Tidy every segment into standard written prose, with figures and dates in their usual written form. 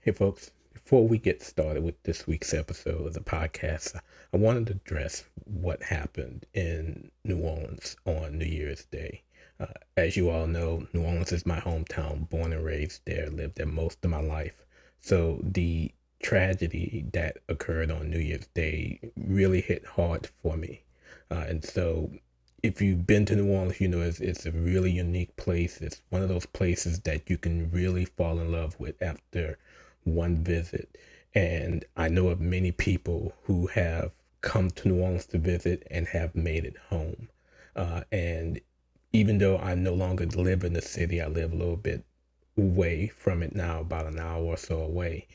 Hey, folks, before we get started with this week's episode of the podcast, I wanted to address what happened in New Orleans on New Year's Day. As you all know, New Orleans is my hometown, born and raised there, lived there most of my life. So the tragedy that occurred on New Year's Day really hit hard for me. And so if you've been to New Orleans, you know it's a really unique place. It's one of those places that you can really fall in love with after one visit. And I know of many people who have come to New Orleans to visit and have made it home. And even though I no longer live in the city, I live a little bit away from it now, about an hour or so away.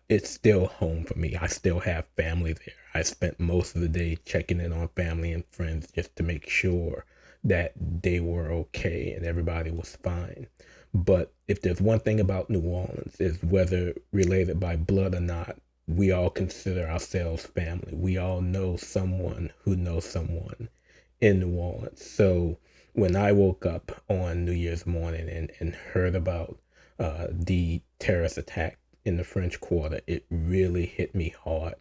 It's still home for me. I still have family there. I spent most of the day checking in on family and friends just to make sure that they were okay and everybody was fine. But if there's one thing about New Orleans, is whether related by blood or not, we all consider ourselves family. We all know someone who knows someone in New Orleans. So when I woke up on New Year's morning and heard about the terrorist attack in the French Quarter, it really hit me hard.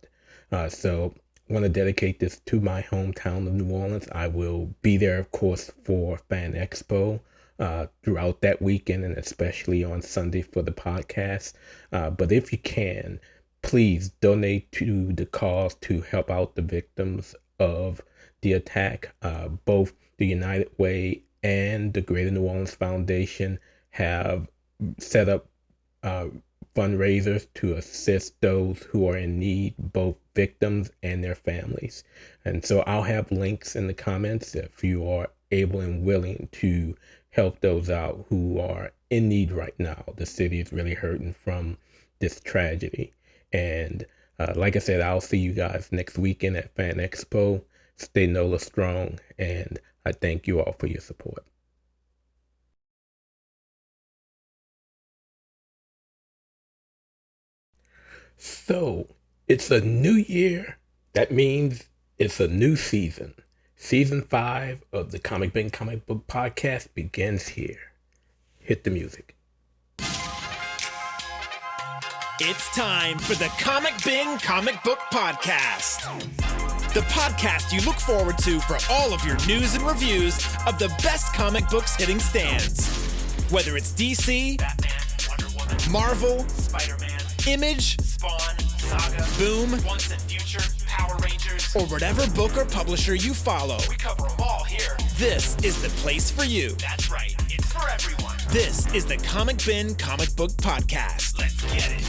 So I want to dedicate this to my hometown of New Orleans. I will be there, of course, for Fan Expo throughout that weekend and especially on Sunday for the podcast. But if you can, please donate to the cause to help out the victims of the attack. Both the United Way and the Greater New Orleans Foundation have set up fundraisers to assist those who are in need, both victims and their families. And so I'll have links in the comments if you are able and willing to help those out who are in need right now. The city is really hurting from this tragedy. And like I said, I'll see you guys next weekend at Fan Expo. Stay NOLA strong, and I thank you all for your support. So it's a new year. That means it's a new season. Season 5 of the Comic Bin Comic Book Podcast begins here. Hit the music. It's time for the Comic Bin Comic Book Podcast. The podcast you look forward to for all of your news and reviews of the best comic books hitting stands. Whether it's DC, Batman, Wonder Woman, Marvel, Spider-Man, Image, Spawn, Saga, Boom, Once and Future, Power Rangers, or whatever book or publisher you follow, we cover them all here. this is the place for you. That's right, it's for everyone. This is the Comic Bin Comic Book Podcast. Let's get it.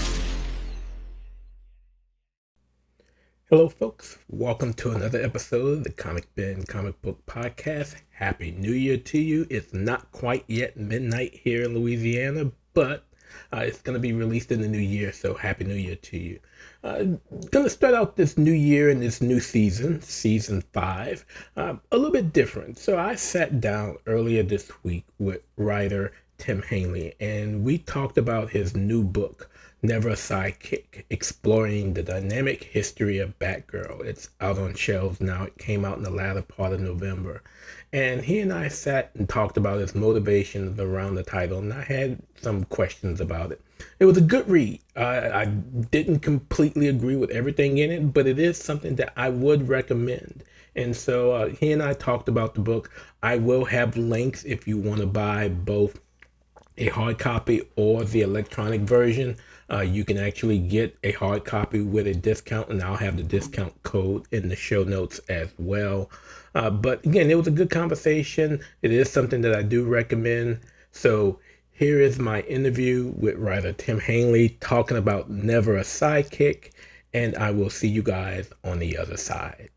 Hello, folks. Welcome to another episode of the Comic Bin Comic Book Podcast. Happy New Year to you. It's not quite yet midnight here in Louisiana, but it's going to be released in the new year, so Happy New Year to you. Going to start out this new year and this new season, Season 5, a little bit different. So I sat down earlier this week with writer Tim Hanley, and we talked about his new book, Never A Sidekick, exploring the dynamic history of Batgirl. It's out on shelves now. It came out in the latter part of November. And he and I sat and talked about his motivations around the title, and I had some questions about it. It was a good read. I didn't completely agree with everything in it, but it is something that I would recommend. And so he and I talked about the book. I will have links if you want to buy both a hard copy or the electronic version. You can actually get a hard copy with a discount, and I'll have the discount code in the show notes as well. But again, it was a good conversation. It is something that I do recommend. So here is my interview with writer Tim Hanley talking about Never A Sidekick, and I will see you guys on the other side.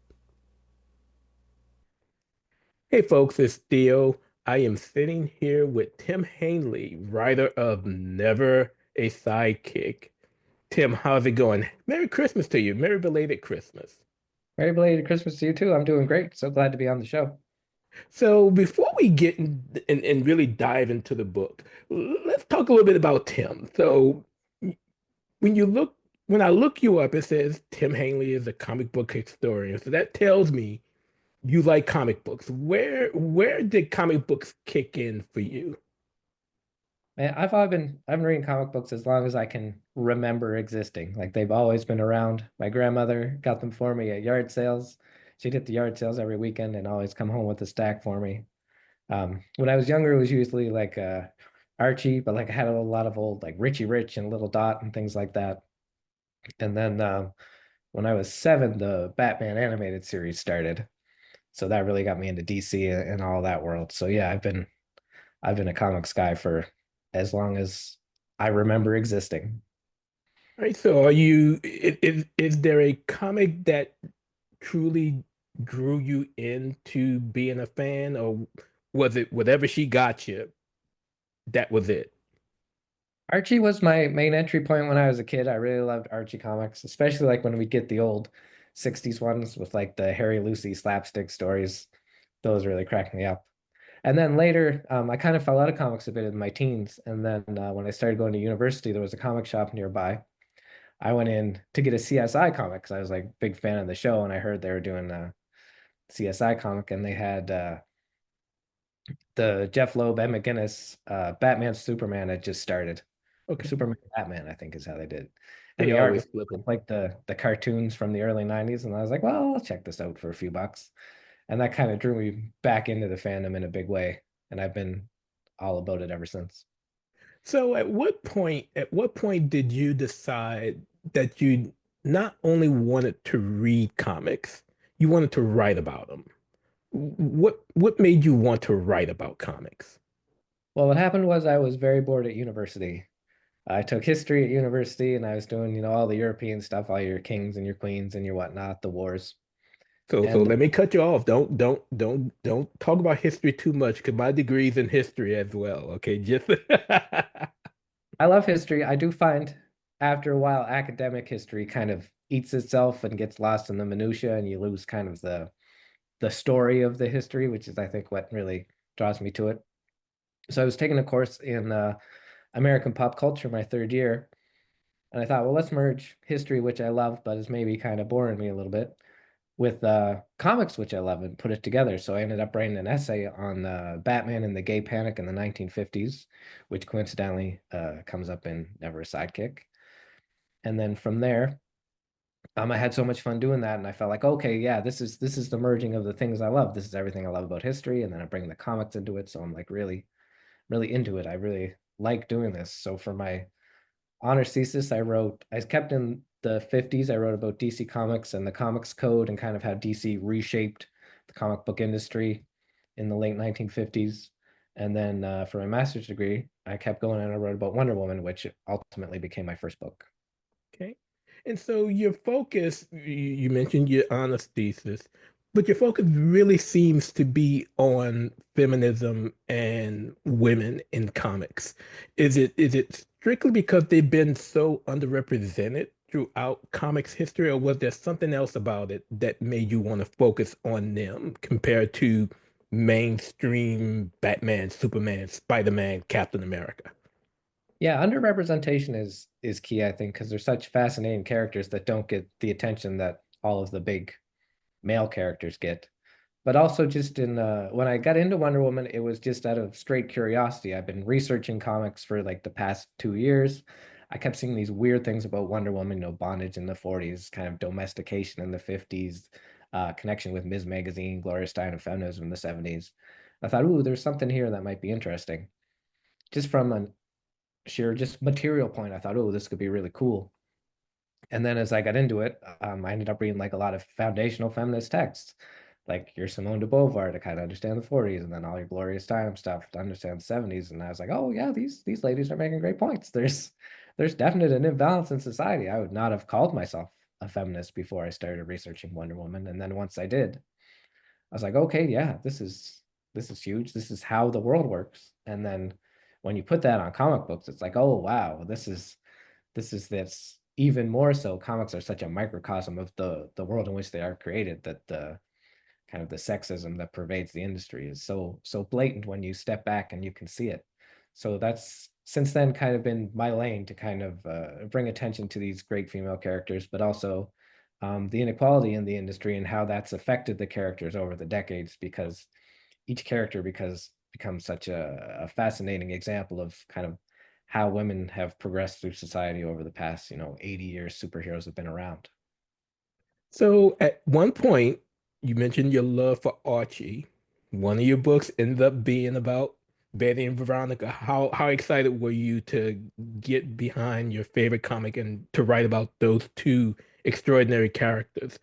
Hey folks, it's Theo. I am sitting here with Tim Hanley, writer of Never A Sidekick. Tim, how's it going? Merry Christmas to you. Merry belated Christmas. Merry belated Christmas to you too. I'm doing great. So glad to be on the show. So before we get and really dive into the book, let's talk a little bit about Tim. So when I look you up, it says Tim Hanley is a comic book historian. So that tells me you like comic books. Where did comic books kick in for you? Man, I've been reading comic books as long as I can remember existing. Like they've always been around. My grandmother got them for me at yard sales. She'd hit the yard sales every weekend and always come home with a stack for me. When I was younger, it was usually like Archie, but like I had a lot of old like Richie Rich and Little Dot and things like that. And then when I was 7, the Batman animated series started. So that really got me into DC and all that world. So yeah, I've been a comics guy for as long as I remember existing. Right. So are you is there a comic that truly drew you into being a fan, or was it whatever she got you, that was it? Archie was my main entry point when I was a kid. I really loved Archie comics, especially like when we get the old 60s ones with like the Harry Lucy slapstick stories. Those really cracked me up. And then later, I kind of fell out of comics a bit in my teens. And then when I started going to university, there was a comic shop nearby. I went in to get a CSI comic because I was like big fan of the show, and I heard they were doing a CSI comic, and they had the Jeff Loeb, Ed McGuinness, Batman Superman had just started, or Okay. Superman Batman, I think is how they did it. And They the art always was flip them. like the cartoons from the early 90s. And I was like, well, I'll check this out for a few bucks. And that kind of drew me back into the fandom in a big way. And I've been all about it ever since. So at what point did you decide that you not only wanted to read comics, you wanted to write about them? What made you want to write about comics? Well, what happened was I was very bored at university. I took history at university and I was doing, all the European stuff, all your kings and your queens and your whatnot, the wars. So And let me cut you off. Don't talk about history too much because my degree's in history as well. Okay, just I love history. I do find after a while academic history kind of eats itself and gets lost in the minutia and you lose kind of the story of the history, which is I think what really draws me to it. So I was taking a course in American pop culture my third year, and I thought, well, let's merge history, which I love, but is maybe kind of boring me a little bit, with comics, which I love, and put it together. So I ended up writing an essay on Batman and the gay panic in the 1950s, which coincidentally comes up in Never A Sidekick. And then from there, I had so much fun doing that, and I felt like, okay, yeah, this is the merging of the things I love. This is everything I love about history, and then I bring the comics into it. So I'm like really into it. I really like doing this. So for my honors thesis, I kept in the 50s. I wrote about DC Comics and the comics code and kind of how DC reshaped the comic book industry in the late 1950s. And then for my master's degree, I kept going and I wrote about Wonder Woman, which ultimately became my first book. okay. And so your focus, you mentioned your honors thesis, but your focus really seems to be on feminism and women in comics. Is it strictly because they've been so underrepresented throughout comics history, or was there something else about it that made you want to focus on them compared to mainstream Batman, Superman, Spider-Man, Captain America? Yeah, underrepresentation is key, I think, because they're such fascinating characters that don't get the attention that all of the big male characters get. But also just in when I got into Wonder Woman, it was just out of straight curiosity. I've been researching comics for like the past 2 years. I kept seeing these weird things about Wonder Woman, bondage in the 40s, kind of domestication in the 50s, connection with Ms. Magazine, Gloria Steinem, and feminism in the 70s. I thought, ooh, there's something here that might be interesting. Just from a sheer just material point, I thought, oh, this could be really cool. And then as I got into it, I ended up reading like a lot of foundational feminist texts, like your Simone de Beauvoir to kind of understand the 40s, and then all your Gloria Steinem stuff to understand the 70s. And I was like, oh yeah, these ladies are making great points. There's definite an imbalance in society. I would not have called myself a feminist before I started researching Wonder Woman. And then once I did, I was like, okay, yeah, this is huge. This is how the world works. And then when you put that on comic books, it's like, oh wow, this even more so. Comics are such a microcosm of the world in which they are created that the kind of the sexism that pervades the industry is so blatant when you step back and you can see it. So that's since then kind of been my lane to kind of bring attention to these great female characters, but also the inequality in the industry and how that's affected the characters over the decades, because each character becomes such a fascinating example of kind of how women have progressed through society over the past, 80 years superheroes have been around. So at one point, you mentioned your love for Archie. One of your books ended up being about Betty and Veronica. How excited were you to get behind your favorite comic and to write about those two extraordinary characters?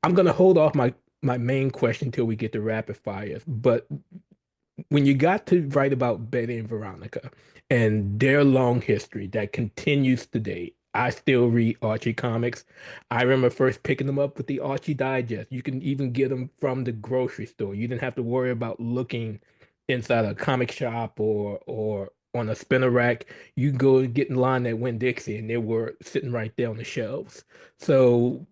I'm gonna hold off my main question till we get to rapid fires, but when you got to write about Betty and Veronica and their long history that continues today, I still read Archie comics. I remember first picking them up with the Archie Digest. You can even get them from the grocery store. You didn't have to worry about looking inside a comic shop or on a spinner rack. You can go and get in line at Winn-Dixie and they were sitting right there on the shelves. So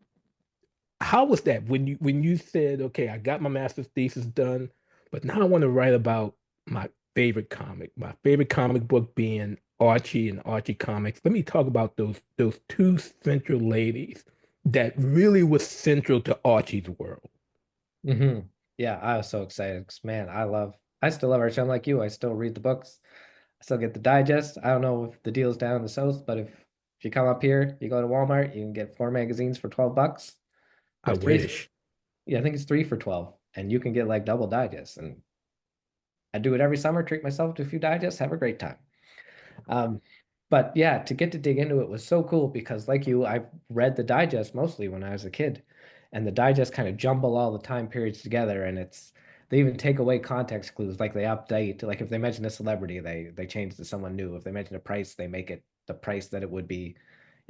how was that when you said, okay, I got my master's thesis done, but now I want to write about my favorite comic book being Archie and Archie comics. Let me talk about those two central ladies that really was central to Archie's world. Hmm. Yeah, I was so excited because man, I still love Archie. I'm like you, I still read the books. I still get the digest. I don't know if the deal's down in the south, but if you come up here, you go to Walmart, you can get 4 magazines for $12, I or three. wish. Yeah, I think it's three for 12, and you can get like double digest. And I do it every summer, treat myself to a few digests, have a great time. Um, but yeah, to get to dig into it was so cool because, like you, I read the digest mostly when I was a kid, and the digest kind of jumble all the time periods together, and they even take away context clues, like they update, like if they mention a celebrity, they change to someone new. If they mention a price, they make it the price that it would be,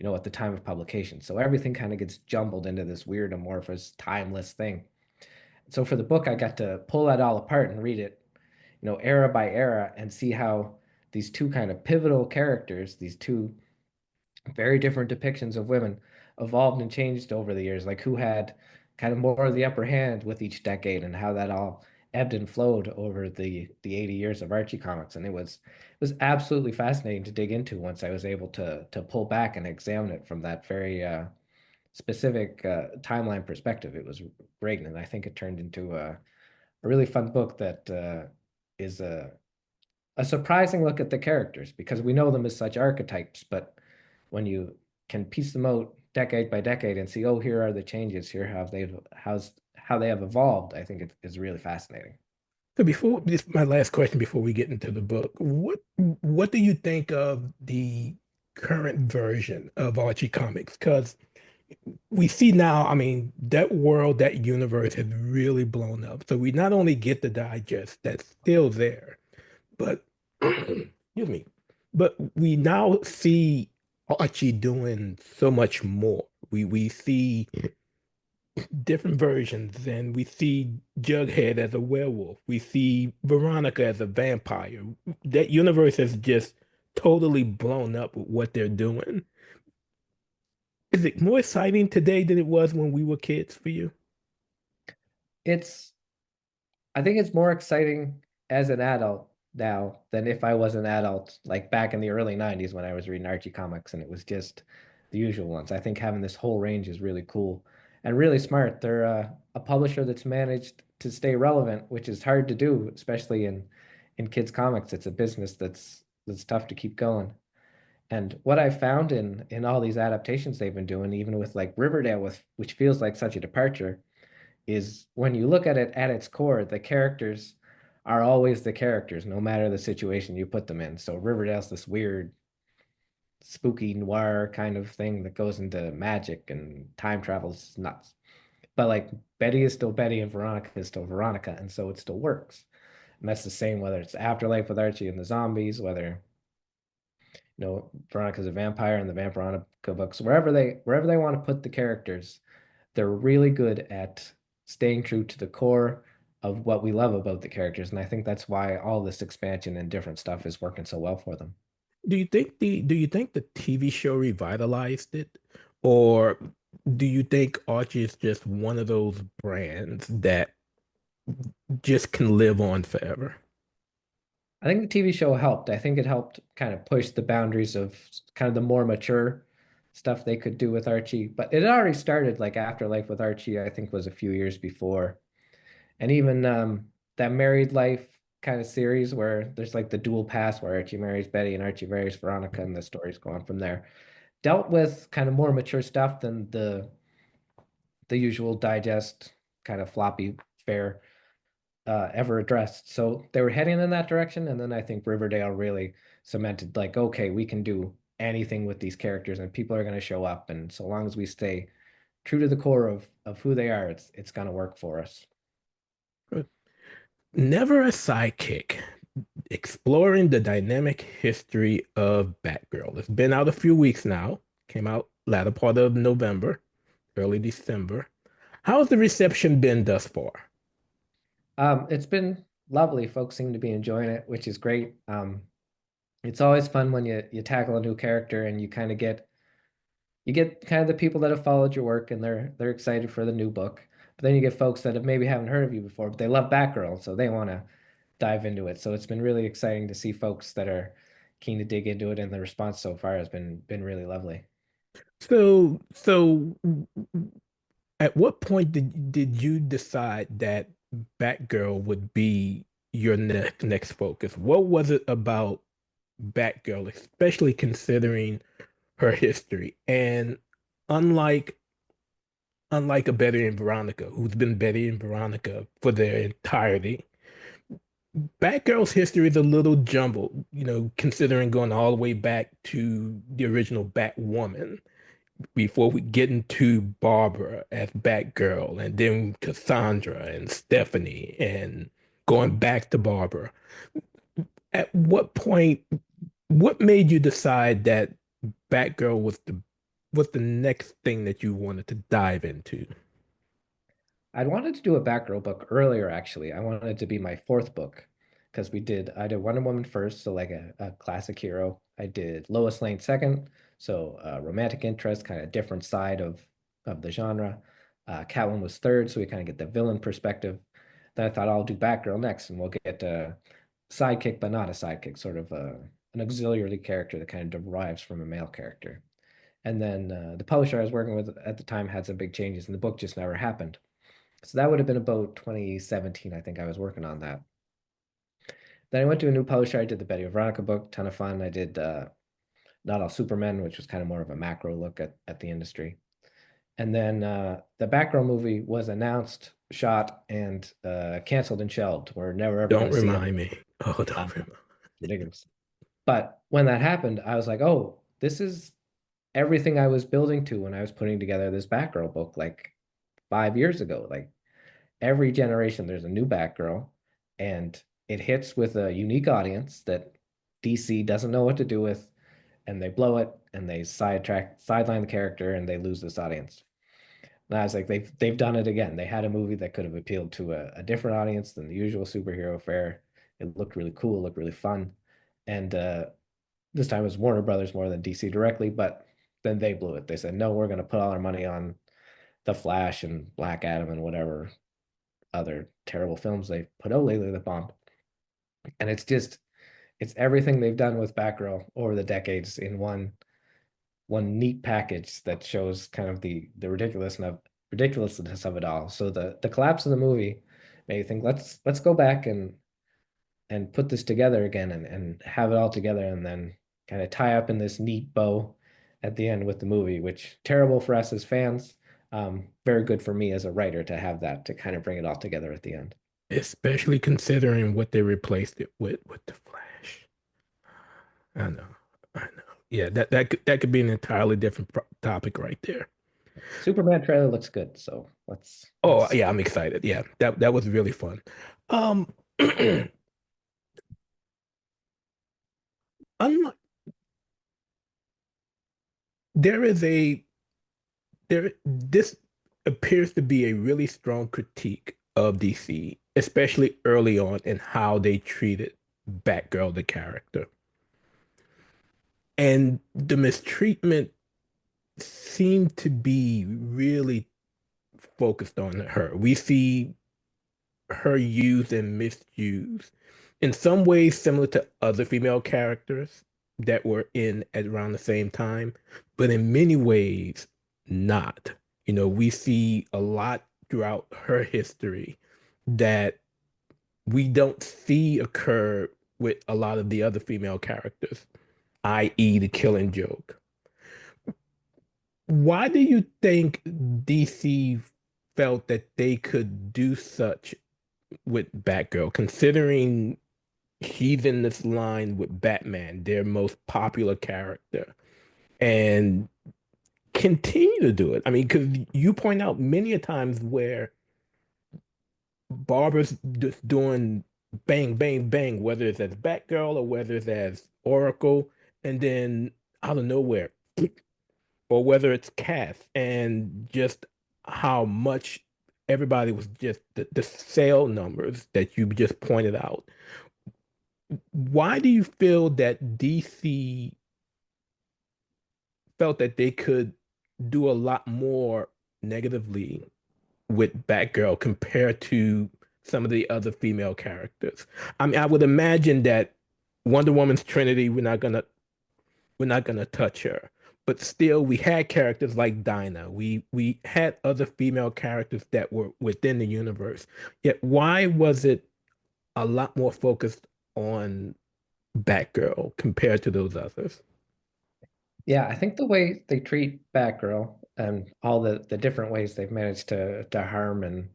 at the time of publication. So everything kind of gets jumbled into this weird amorphous, timeless thing. So for the book, I got to pull that all apart and read it, era by era, and see how these two kind of pivotal characters, these two very different depictions of women, evolved and changed over the years, like who had kind of more of the upper hand with each decade and how that all ebbed and flowed over the 80 years of Archie comics. And it was absolutely fascinating to dig into once I was able to pull back and examine it from that very specific timeline perspective. It was great, and I think it turned into a really fun book that is a surprising look at the characters because we know them as such archetypes, but when you can piece them out decade by decade and see, oh, here are the changes, here how they have evolved, I think it is really fascinating. So before this, my last question before we get into the book, what do you think of the current version of Archie comics? Because we see now, I mean, that world, that universe has really blown up. So we not only get the digest that's still there, but excuse me, but we now see Archie doing so much more. We see different versions, and we see Jughead as a werewolf. We see Veronica as a vampire. That universe has just totally blown up with what they're doing. Is it more exciting today than it was when we were kids for you? It's I think it's more exciting as an adult now than if I was an adult, like back in the early 90s when I was reading Archie comics and it was just the usual ones. I think having this whole range is really cool and really smart. They're a publisher that's managed to stay relevant, which is hard to do, especially in kids comics. It's a business that's tough to keep going. And what I found in all these adaptations they've been doing, even with like Riverdale, which feels like such a departure, is when you look at its core, the characters are always the characters, no matter the situation you put them in. So Riverdale's this weird, spooky noir kind of thing that goes into magic and time travels nuts. But like Betty is still Betty and Veronica is still Veronica, and so it still works. And that's the same whether it's Afterlife with Archie and the zombies, whether Veronica's a vampire and the Vampironica books, wherever they want to put the characters, they're really good at staying true to the core of what we love about the characters. And I think that's why all this expansion and different stuff is working so well for them. Do you think the TV show revitalized it? Or do you think Archie is just one of those brands that just can live on forever? I think the TV show helped. I think it helped kind of push the boundaries of kind of the more mature stuff they could do with Archie. But it had already started, like Afterlife with Archie, I think was a few years before. And even that Married Life. kind of series where there's like the dual past where Archie marries Betty and Archie marries Veronica, and the story's going from there. Dealt with kind of more mature stuff than the usual digest kind of floppy fare ever addressed. So they were heading in that direction, and then I think Riverdale really cemented like, okay, we can do anything with these characters, and people are going to show up, and so long as we stay true to the core of who they are, it's going to work for us. Never a Sidekick, exploring the dynamic history of Batgirl. It's been out a few weeks now. Came out latter part of November, early December. How's the reception been thus far? It's been lovely. Folks seem to be enjoying it, which is great. It's always fun when you tackle a new character and you get kind of the people that have followed your work and they're excited for the new book. But then you get folks that have maybe haven't heard of you before, but they love Batgirl, so they want to dive into it. So it's been really exciting to see folks that are keen to dig into it, and the response so far has been really lovely. So at what point did you decide that Batgirl would be your next focus? What was it about Batgirl, especially considering her history? And unlike unlike a Betty and Veronica, who's been Betty and Veronica for their entirety, Batgirl's history is a little jumbled, considering going all the way back to the original Batwoman before we get into Barbara as Batgirl, and then Cassandra and Stephanie, and going back to Barbara. At what point, what made you decide that Batgirl was the next thing that you wanted to dive into? I'd wanted to do a Batgirl book earlier, actually. I wanted it to be my fourth book because I did Wonder Woman first, so like a classic hero. I did Lois Lane second, so romantic interest, kind of different side of the genre. Catwoman was third, so we kind of get the villain perspective. Then I thought I'll do Batgirl next, and we'll get a sidekick, but not a sidekick, sort of an auxiliary character that kind of derives from a male character. And then the publisher I was working with at the time had some big changes, and the book just never happened. So that would have been about 2017, I think I was working on that. Then I went to a new publisher. I did the Betty Veronica book, ton of fun. I did Not All Supermen, which was kind of more of a macro look at the industry. And then the Batgirl movie was announced, shot, and canceled and shelved. We're never ever going Don't to see it. remind me. Oh, Uh, don't remind. ridiculous. But when that happened, I was like, oh, this is everything I was building to when I was putting together this Batgirl book like 5 years ago. Like every generation, there's a new Batgirl, and it hits with a unique audience that DC doesn't know what to do with, and they blow it, and they sideline the character, and they lose this audience. And I was like, they've done it again. They had a movie that could have appealed to a different audience than the usual superhero fare. It looked really cool, looked really fun, and this time it was Warner Brothers more than DC directly, but then they blew it. They said, no, we're going to put all our money on The Flash and Black Adam and whatever other terrible films they've put out lately that bombed. And it's everything they've done with Batgirl over the decades in one neat package that shows kind of the ridiculousness of it all. So the collapse of the movie made you think, let's go back and put this together again and have it all together, and then kind of tie up in this neat bow at the end with the movie, which terrible for us as fans. Very good for me as a writer to have that to kind of bring it all together at the end. Especially considering what they replaced it with the Flash. I know. I know. Yeah, that could be an entirely different topic right there. Superman trailer looks good, so Oh, let's yeah, I'm excited. Yeah, that was really fun. Um, unlike there is a there this appears to be a really strong critique of DC, especially early on in how they treated Batgirl, the character. And the mistreatment seemed to be really focused on her. We see her used and misused in some ways similar to other female characters that were in at around the same time, but in many ways not. We see a lot throughout her history that we don't see occur with a lot of the other female characters, i.e., the Killing Joke. Why do you think DC felt that they could do such with Batgirl, considering she's in this line with Batman, their most popular character, and continue to do it? I mean, because you point out many a times where Barbara's just doing bang, bang, bang, whether it's as Batgirl or whether it's as Oracle, and then out of nowhere, or whether it's Cass, and just how much everybody was just the sale numbers that you just pointed out. Why do you feel that DC felt that they could do a lot more negatively with Batgirl compared to some of the other female characters? I mean, I would imagine that Wonder Woman's Trinity, we're not gonna touch her. But still, we had characters like Dinah. We had other female characters that were within the universe. Yet why was it a lot more focused on Batgirl compared to those others? Yeah, I think the way they treat Batgirl and all the different ways they've managed to harm and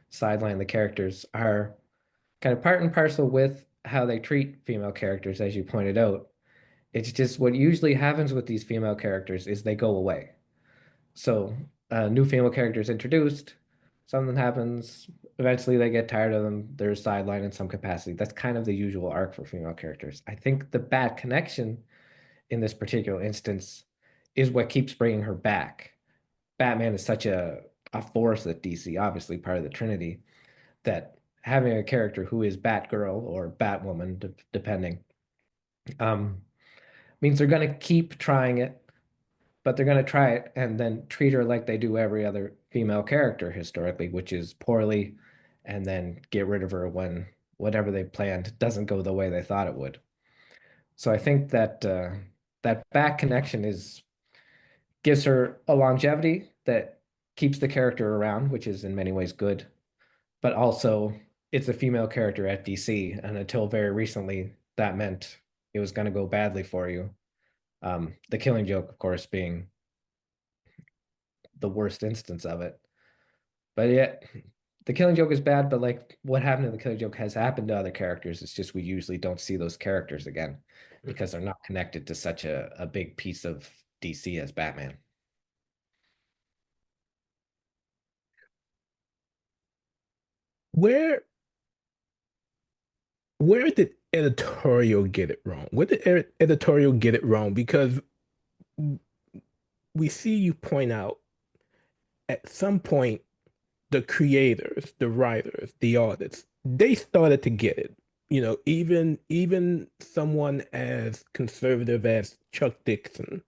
sideline the characters are kind of part and parcel with how they treat female characters, as you pointed out. It's just what usually happens with these female characters is they go away. So, new female characters introduced, something happens, eventually they get tired of them, they're sidelined in some capacity. That's kind of the usual arc for female characters. I think the Bat connection in this particular instance is what keeps bringing her back. Batman is such a force at DC, obviously part of the Trinity, that having a character who is Batgirl or Batwoman, depending, um, means they're going to keep trying it, but they're going to try it and then treat her like they do every other female character historically, which is poorly, and then get rid of her when whatever they planned doesn't go the way they thought it would. So I think that that back connection is gives her a longevity that keeps the character around, which is in many ways good, but also it's a female character at DC, and until very recently, that meant it was going to go badly for you. The Killing Joke, of course, being the worst instance of it. But yet, the Killing Joke is bad, but like what happened to the Killing Joke has happened to other characters. It's just we usually don't see those characters again because they're not connected to such a big piece of DC as Batman. Where where did editorial get it wrong? Where did editorial get it wrong? Because we see you point out at some point the creators, the writers, the artists, they started to get it. Even someone as conservative as Chuck Dixon,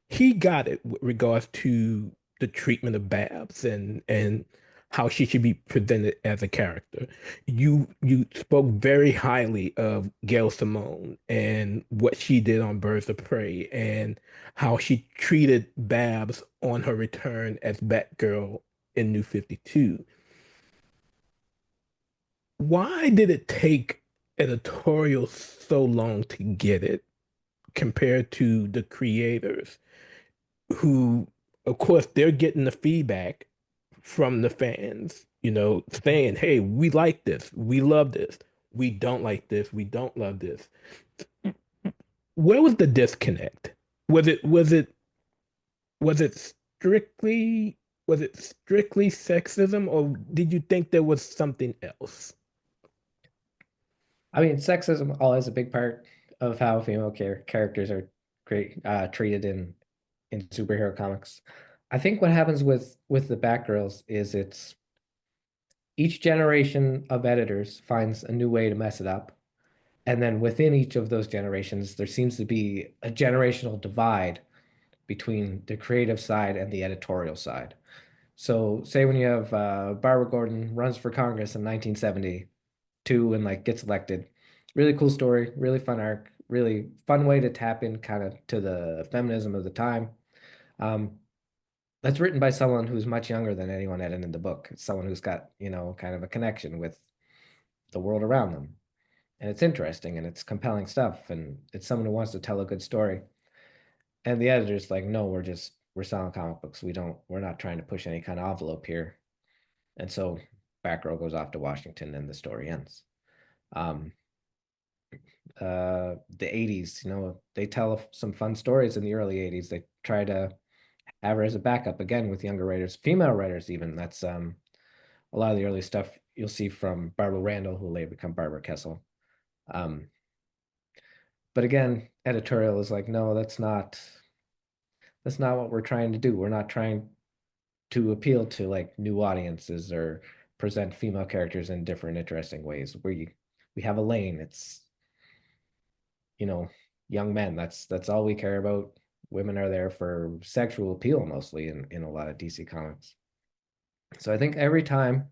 he got it with regards to the treatment of Babs and how she should be presented as a character. You spoke very highly of Gail Simone and what she did on Birds of Prey and how she treated Babs on her return as Batgirl in New 52. Why did it take editorial so long to get it compared to the creators who, of course, they're getting the feedback from the fans, saying, hey, we like this, we love this, we don't like this, we don't love this. Where was the disconnect? Was it was it was it strictly was it strictly sexism, or did you think there was something else? I mean, sexism always a big part of how female characters are treated in superhero comics. I think what happens with the Batgirls is it's each generation of editors finds a new way to mess it up. And then within each of those generations, there seems to be a generational divide between the creative side and the editorial side. So, say when you have Barbara Gordon runs for Congress in 1972 and like gets elected, really cool story, really fun arc, really fun way to tap in kind of to the feminism of the time. Um, that's written by someone who's much younger than anyone edited the book. It's someone who's got, kind of a connection with the world around them. And it's interesting and it's compelling stuff. And it's someone who wants to tell a good story. And the editor's like, no, we're selling comic books. We're not trying to push any kind of envelope here. And so Batgirl goes off to Washington and the story ends. Um, the 80s, they tell some fun stories in the early 80s. They try to have her as a backup again with younger writers, female writers even. That's a lot of the early stuff you'll see from Barbara Randall, who later become Barbara Kessel. Um, but again, editorial is like, no, that's not what we're trying to do. We're not trying to appeal to like new audiences or present female characters in different interesting ways. We have a lane. It's you know young men. That's all we care about. Women are there for sexual appeal mostly in a lot of DC comics. So I think every time,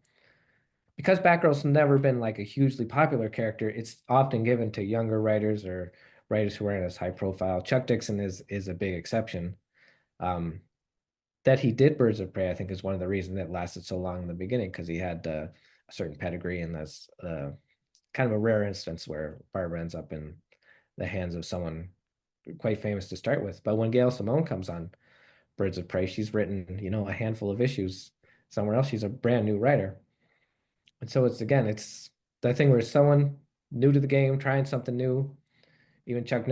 because Batgirl's never been like a hugely popular character, it's often given to younger writers or writers who aren't as high profile. Chuck Dixon is a big exception. Um, that he did Birds of Prey, I think, is one of the reasons it lasted so long in the beginning, because he had a certain pedigree, and that's kind of a rare instance where Barbara ends up in the hands of someone quite famous to start with. But when Gail Simone comes on Birds of Prey, she's written, a handful of issues somewhere else. She's a brand new writer. And so it's that thing where someone new to the game, trying something new, even Chuck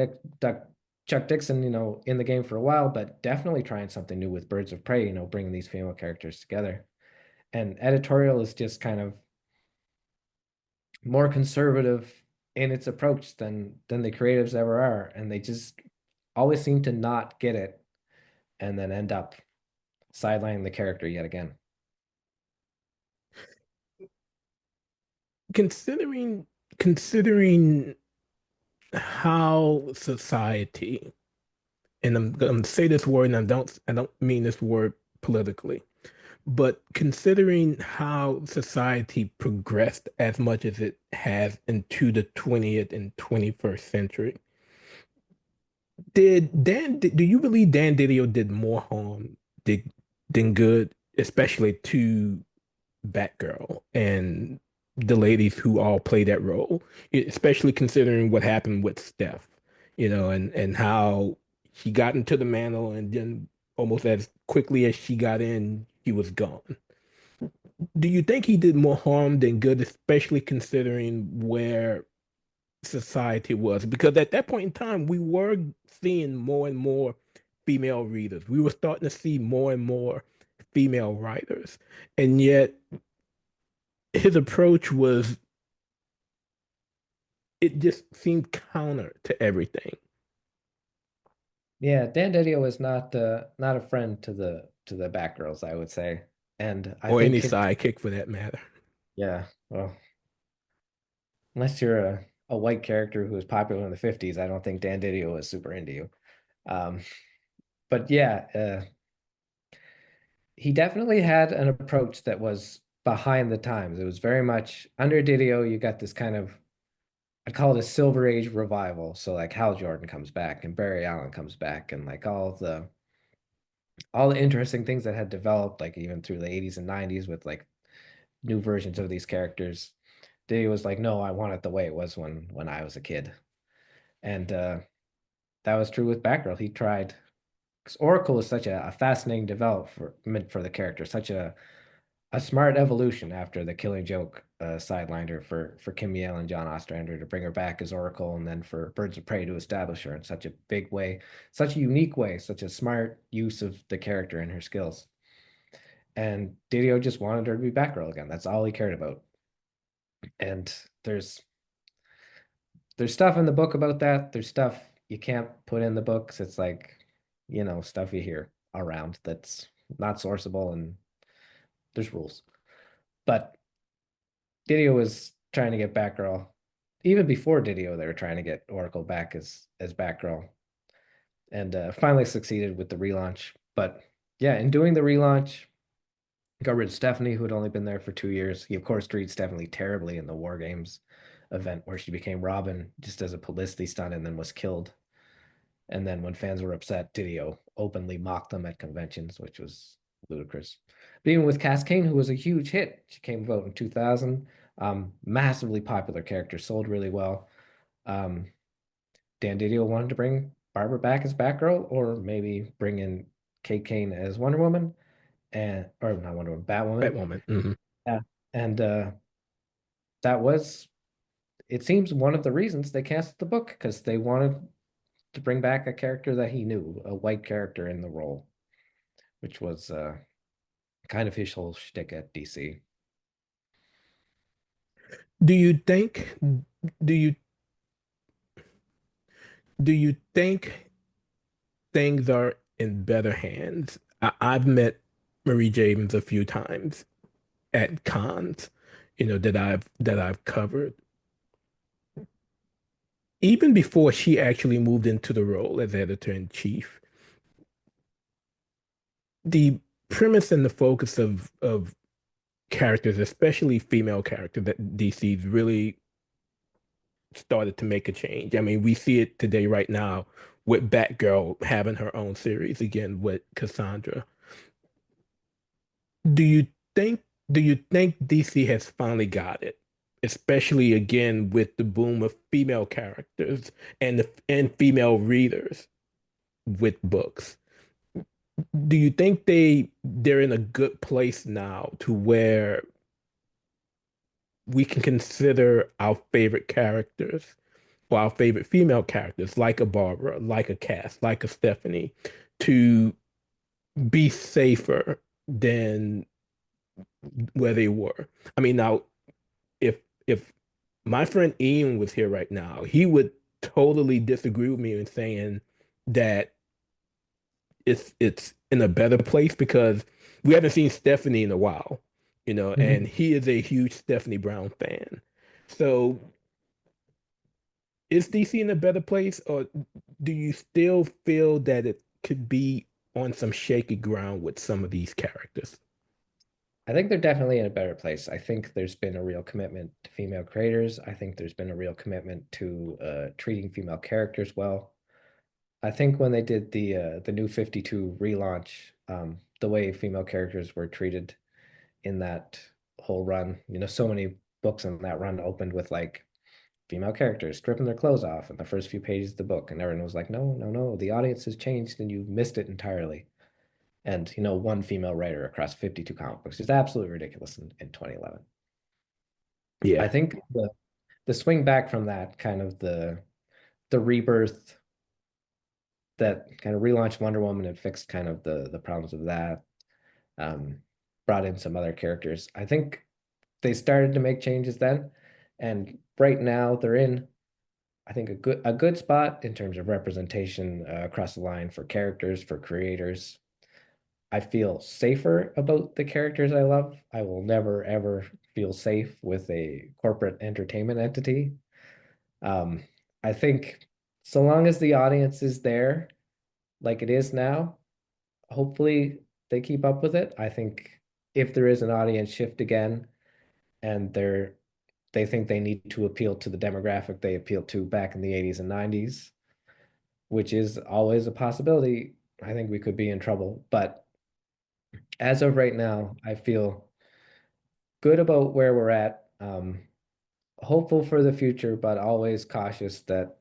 Dixon, in the game for a while, but definitely trying something new with Birds of Prey, bringing these female characters together. And editorial is just kind of more conservative in its approach than the creatives ever are, and they just always seem to not get it, and then end up sidelining the character yet again. Considering how society, and I'm going to say this word, and I don't mean this word politically, but considering how society progressed as much as it has into the 20th and 21st century, do you believe Dan Didio did more harm than good, especially to Batgirl and the ladies who all play that role, especially considering what happened with Steph, and how she got into the mantle and then almost as quickly as she got in, he was gone. Do you think he did more harm than good, especially considering where society was? Because at that point in time, we were seeing more and more female readers. We were starting to see more and more female writers. And yet his approach was, it just seemed counter to everything. Yeah, Dan Didio is not a friend to the Batgirls, I would say. And I Or any think it, sidekick for that matter. yeah, well, unless you're a white character who was popular in the 50s, I don't think Dan Didio was super into you. Um, but yeah, he definitely had an approach that was behind the times. It was very much under Didio, you got this kind of, I call it a Silver Age revival. So like Hal Jordan comes back and Barry Allen comes back, and like all the interesting things that had developed, like even through the 80s and 90s with like new versions of these characters. Didio was like, no, I want it the way it was when I was a kid. And that was true with Batgirl. He tried, because Oracle is such a fascinating development for the character, such a smart evolution after the Killing Joke sidelined her for Kim Yale and John Ostrander to bring her back as Oracle, and then for Birds of Prey to establish her in such a big way, such a unique way, such a smart use of the character and her skills. And Didio just wanted her to be Batgirl again. That's all he cared about. And there's stuff in the book about that. There's stuff you can't put in the books. It's like, stuff you hear around that's not sourceable, and there's rules. But Didio was trying to get Batgirl. Even before Didio, they were trying to get Oracle back as Batgirl, and finally succeeded with the relaunch. But yeah, in doing the relaunch, got rid of Stephanie, who had only been there for 2 years. He, of course, treated Stephanie terribly in the War Games event where she became Robin just as a publicity stunt and then was killed. And then when fans were upset, Didio openly mocked them at conventions, which was ludicrous. But even with Cass Kane, who was a huge hit, she came about in 2000. Massively popular character, sold really well. Um, Dan Didio wanted to bring Barbara back as Batgirl, or maybe bring in Kate Kane as Wonder Woman, and or not Wonder Woman, Batwoman. Batwoman. Hmm. Yeah, and that was, it seems, one of the reasons they canceled the book because they wanted to bring back a character that he knew, a white character in the role, which was kind of his whole shtick at DC. Do you think do you do you think things are in better hands? I've met Marie Javins a few times at cons, that I've covered. Even before she actually moved into the role as editor-in-chief, the premise and the focus of characters, especially female characters, that DC's really started to make a change. I mean, we see it today right now with Batgirl having her own series again with Cassandra. Do you think do you think DC has finally got it? Especially again with the boom of female characters and female readers with books. Do you think they're in a good place now to where we can consider our favorite characters or our favorite female characters, like a Barbara, like a Cass, like a Stephanie, to be safer than where they were? I mean, now if my friend Ian was here right now, he would totally disagree with me in saying that it's in a better place because we haven't seen Stephanie in a while, and Mhm. he is a huge Stephanie Brown fan. So is DC in a better place, or do you still feel that it could be on some shaky ground with some of these characters? I think they're definitely in a better place. I think there's been a real commitment to female creators. I think there's been a real commitment to treating female characters well. I think when they did the New 52 relaunch, the way female characters were treated in that whole run, so many books in that run opened with like female characters stripping their clothes off in the first few pages of the book, and everyone was like, no, no, no, the audience has changed and you've missed it entirely. And one female writer across 52 comic books is absolutely ridiculous in 2011. I Yeah. think the swing back from that, kind of the rebirth that kind of relaunched Wonder Woman and fixed kind of the problems of that, um, brought in some other characters. I think they started to make changes then, and right now they're in, I think, a good spot in terms of representation across the line for characters, for creators. I feel safer about the characters I love. I will never ever feel safe with a corporate entertainment entity. Um, I think so long as the audience is there, like it is now, hopefully they keep up with it. I think if there is an audience shift again and they think they need to appeal to the demographic they appealed to back in the 80s and 90s, which is always a possibility, I think we could be in trouble. But as of right now, I feel good about where we're at. Hopeful for the future, but always cautious that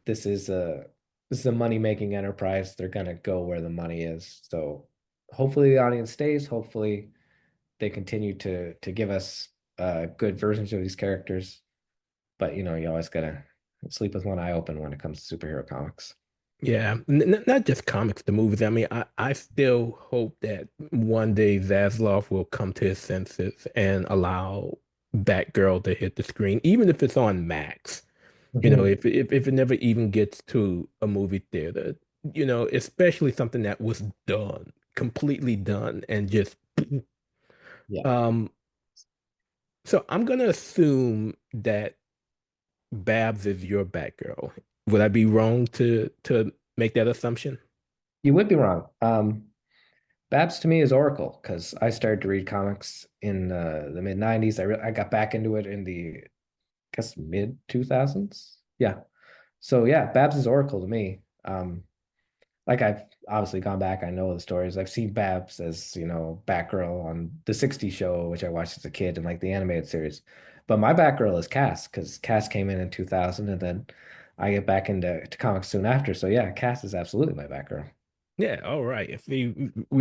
this is a this is a money-making enterprise. They're gonna go where the money is. So hopefully the audience stays. Hopefully they continue to give us good versions of these characters. But you always gotta sleep with one eye open when it comes to superhero comics. Yeah, not just comics, the movies. I mean, I still hope that one day Zaslav will come to his senses and allow Batgirl to hit the screen, even if it's on Max. Mhm. If it never even gets to a movie theater, especially something that was done, completely done, and just Yeah. um. So I'm gonna assume that Babs is your Batgirl. Would I be wrong to make that assumption? You would be wrong. Babs to me is Oracle because I started to read comics in the mid 90s. I got back into it in the, I guess, mid 2000s. Yeah. So yeah, Babs is Oracle to me. like I've obviously gone back. I know the stories. I've seen Babs as, Batgirl on the '60s show, which I watched as a kid, and like the animated series. But my Batgirl is Cass because Cass came in 2000, and then I get back into comics soon after. So yeah, Cass is absolutely my Batgirl. Yeah, all right. If we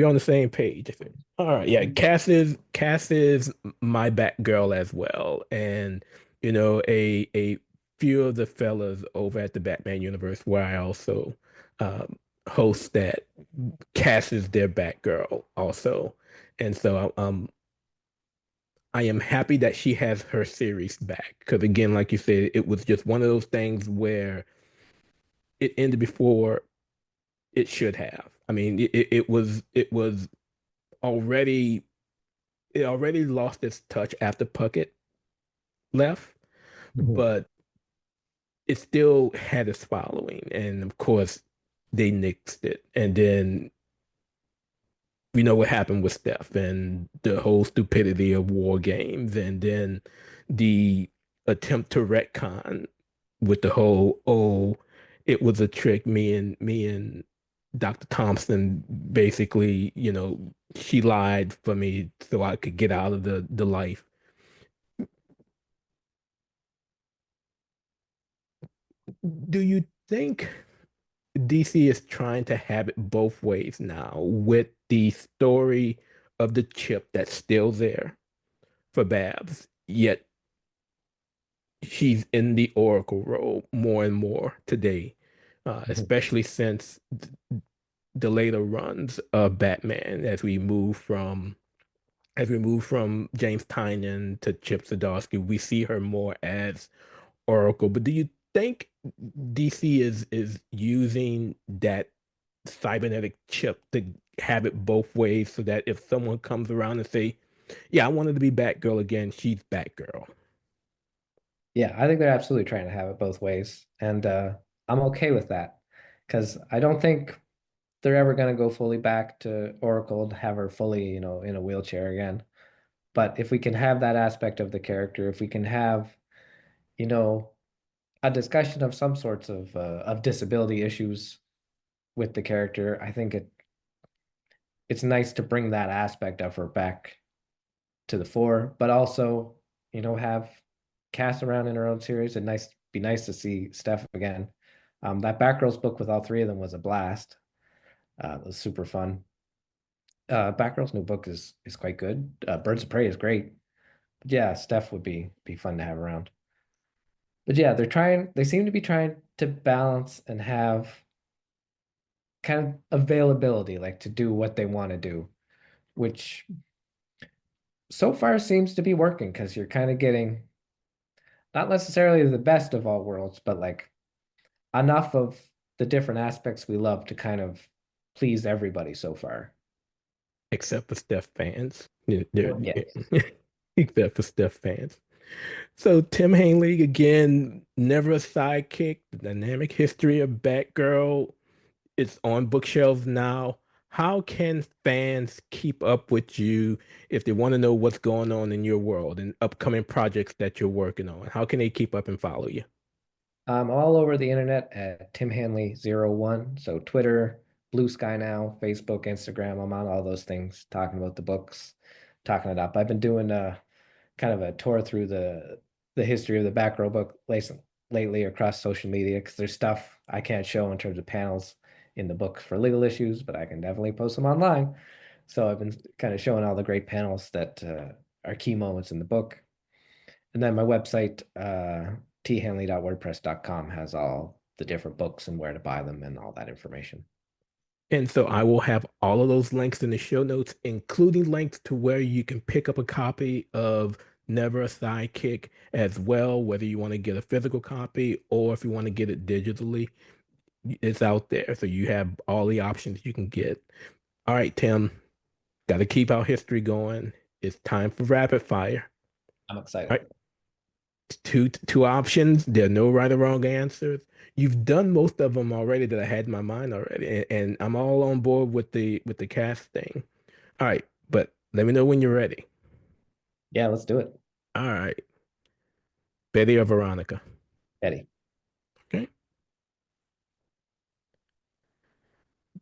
on the same page. All right, yeah. Cass is my Batgirl as well, and a few of the fellas over at the Batman universe, where I also um, host that, Cass is their Batgirl also, and so I am happy that she has her series back because again, like you said, it was just one of those things where it ended before it should have. I mean, it was already it already lost its touch after Puckett left, Mhm. but it still had its following, and of course they nixed it. And then we know what happened with Steph and the whole stupidity of war games, and then the attempt to retcon with the whole, oh, it was a trick. Me and Dr. Thompson basically, she lied for me so I could get out of the life. Do you think DC is trying to have it both ways now with the story of the chip that's still there for Babs, yet she's in the Oracle role more and more today, especially since the later runs of Batman as we move from James Tynion to Chip Zdarsky, we see her more as Oracle. But do you think DC is using that cybernetic chip to have it both ways so that if someone comes around and say, "Yeah, I wanted to be Batgirl again," she's Batgirl? Yeah, I think they're absolutely trying to have it both ways, and I'm okay with that because I don't think they're ever going to go fully back to Oracle and have her fully, in a wheelchair again. But if we can have that aspect of the character, if we can have, you know, a discussion of some sorts of disability issues with the character, I think it's nice to bring that aspect of her back to the fore, but also, have cast around in her own series. And be nice to see Steph again. That Batgirls book with all three of them was a blast. It was super fun. Batgirl's new book is quite good. Birds of Prey is great. But yeah, Steph would be fun to have around. But yeah, they seem to be trying to balance and have kind of availability, like to do what they want to do, which so far seems to be working because you're kind of getting not necessarily the best of all worlds, but like enough of the different aspects we love to kind of please everybody so far. Except for Steph fans. Well, yes. Except for Steph fans. So Tim Hanley again, Never A Sidekick, the Dynamic History of Batgirl. It's on bookshelves now. How can fans keep up with you if they want to know what's going on in your world and upcoming projects that you're working on? How can they keep up and follow you? I'm all over the internet at Tim Hanley 01. So Twitter, Blue Sky now, Facebook, Instagram. I'm on all those things talking about the books, talking it up. I've been doing kind of a tour through the history of the back row book lately across social media because there's stuff I can't show in terms of panels in the book for legal issues, but I can definitely post them online. So I've been kind of showing all the great panels that are key moments in the book. And then my website, thanley.wordpress.com, has all the different books and where to buy them and all that information. And so I will have all of those links in the show notes, including links to where you can pick up a copy of Never a Sidekick as well, whether you want to get a physical copy or if you want to get it digitally, it's out there. So you have all the options you can get. All right, Tim, got to keep our history going. It's time for rapid fire. I'm All excited. right, two options. There are no right or wrong answers. You've done most of them already that I had in my mind already, and I'm all on board with the cast thing. All right, but let me know when you're ready. Yeah, let's do it. All right, Betty or Veronica? Eddie. Okay.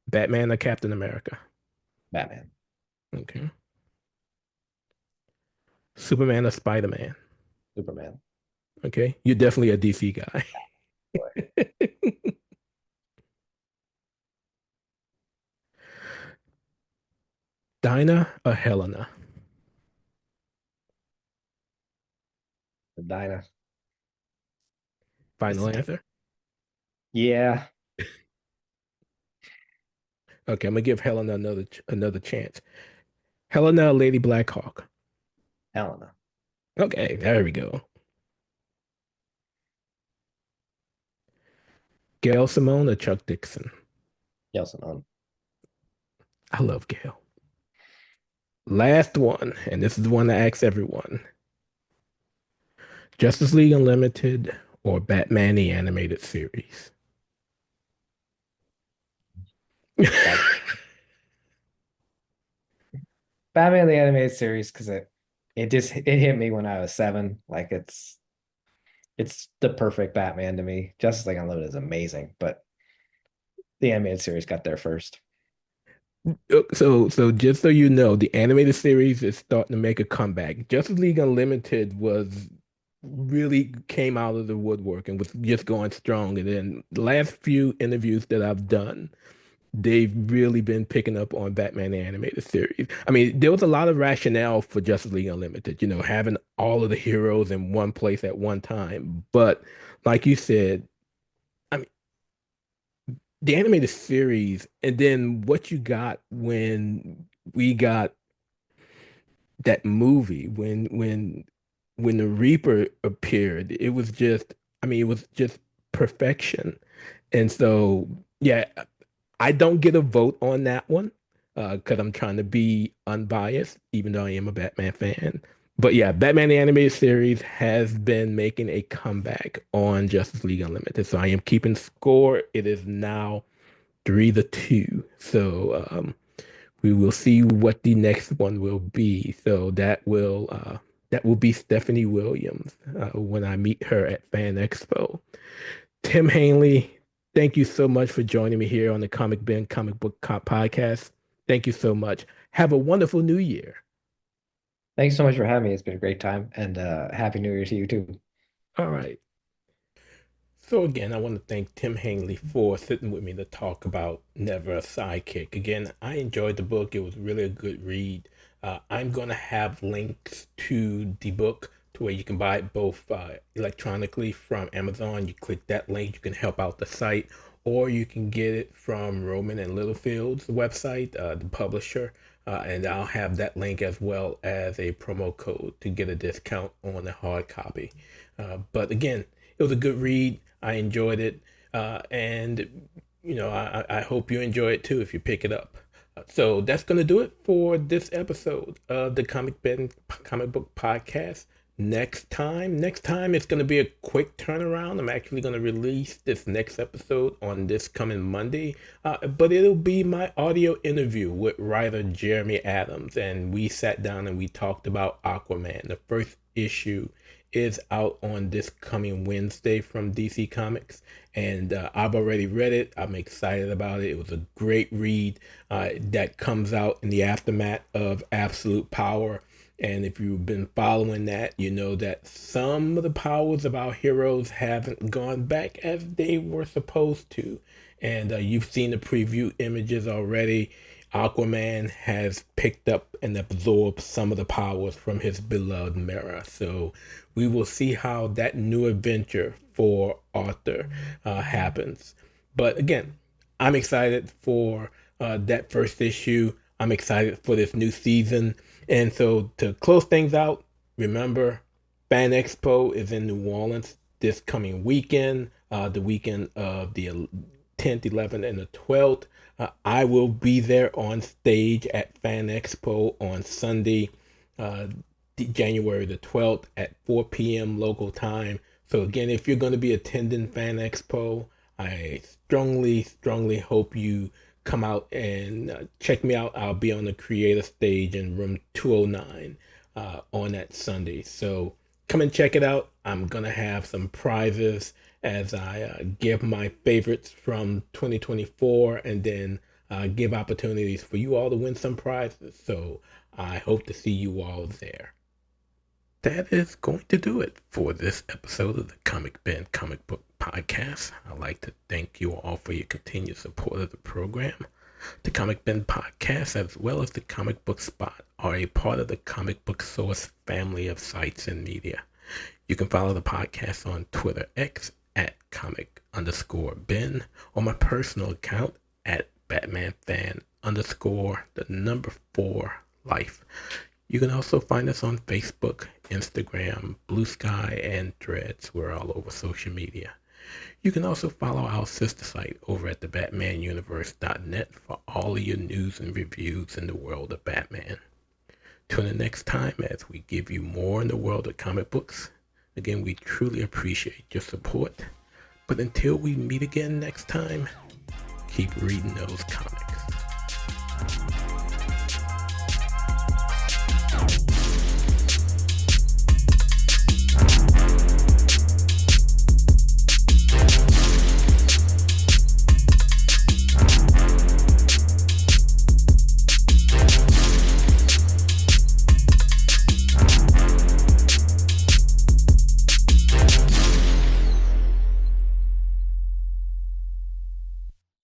Batman or Captain America? Batman. Okay. Superman or Spider-Man? Superman. Okay. You're definitely a DC guy. Boy. Dinah or Helena? Dinah. Final answer. Yeah. Okay, I'm gonna give Helena another chance. Helena or Lady Blackhawk? Helena. Okay, there we go. Gail Simone or Chuck Dixon? Yelson on. I love Gail. Last one, and this is the one that asks everyone. Justice League Unlimited or Batman the Animated Series? Batman the animated series because it hit me when I was 7. Like it's the perfect Batman to me. Justice League Unlimited is amazing, but the animated series got there first. So just so you know, the animated series is starting to make a comeback. Justice League Unlimited was really came out of the woodwork and was just going strong. And then the last few interviews that I've done, they've really been picking up on Batman the animated series. I mean, there was a lot of rationale for Justice League Unlimited, having all of the heroes in one place at one time. But like you said, I mean, the animated series, and then what you got when we got that movie, when the Reaper appeared, it was just, I mean, it was just perfection. And so, yeah, I don't get a vote on that one because I'm trying to be unbiased, even though I am a Batman fan. But yeah, Batman the Animated Series has been making a comeback on Justice League Unlimited. So I am keeping score. It is now 3-2. So we will see what the next one will be. So that will be Stephanie Williams when I meet her at Fan Expo. Tim Hanley, thank you so much for joining me here on the Comic Bin Comic Book Cop Podcast. Thank you so much. Have a wonderful new year. Thanks so much for having me. It's been a great time, and happy New Year to you too. All right. So again, I want to thank Tim Hanley for sitting with me to talk about Never a Sidekick. Again, I enjoyed the book. It was really a good read. I'm going to have links to the book to where you can buy it both electronically from Amazon. You click that link, you can help out the site, or you can get it from Rowman and Littlefield's website, the publisher. And I'll have that link as well as a promo code to get a discount on the hard copy. But again, it was a good read. I enjoyed it. And, I hope you enjoy it too if you pick it up. So that's going to do it for this episode of the Comic Book Podcast. Next time it's going to be a quick turnaround. I'm actually going to release this next episode on this coming Monday, but it'll be my audio interview with writer Jeremy Adams, and we sat down and we talked about Aquaman. The first issue is out on this coming Wednesday from DC Comics, and I've already read it. I'm excited about it. It was a great read that comes out in the aftermath of Absolute Power. And if you've been following that, you know that some of the powers of our heroes haven't gone back as they were supposed to. And you've seen the preview images already. Aquaman has picked up and absorbed some of the powers from his beloved Mera. So we will see how that new adventure for Arthur happens. But again, I'm excited for that first issue. I'm excited for this new season. And so to close things out, remember, Fan Expo is in New Orleans this coming weekend, the weekend of the 10th, 11th, and the 12th. I will be there on stage at Fan Expo on Sunday, January the 12th at 4 p.m. local time. So again, if you're going to be attending Fan Expo, I strongly, strongly hope you come out and check me out. I'll be on the creator stage in room 209 on that Sunday. So come and check it out. I'm going to have some prizes as I give my favorites from 2024. And then give opportunities for you all to win some prizes. So I hope to see you all there. That is going to do it for this episode of the Comic Bin Comic Book Podcast. I'd like to thank you all for your continued support of the program. The Comic Bin Podcast, as well as the Comic Book Spot, are a part of the Comic Book Source family of sites and media. You can follow the podcast on Twitter X at comic_bin, or my personal account at BatmanFan_4life. You can also find us on Facebook, Instagram, Blue Sky, and Threads. We're all over social media. You can also follow our sister site over at thebatmanuniverse.net for all of your news and reviews in the world of Batman. Tune in next time as we give you more in the world of comic books. Again, we truly appreciate your support. But until we meet again next time, keep reading those comics.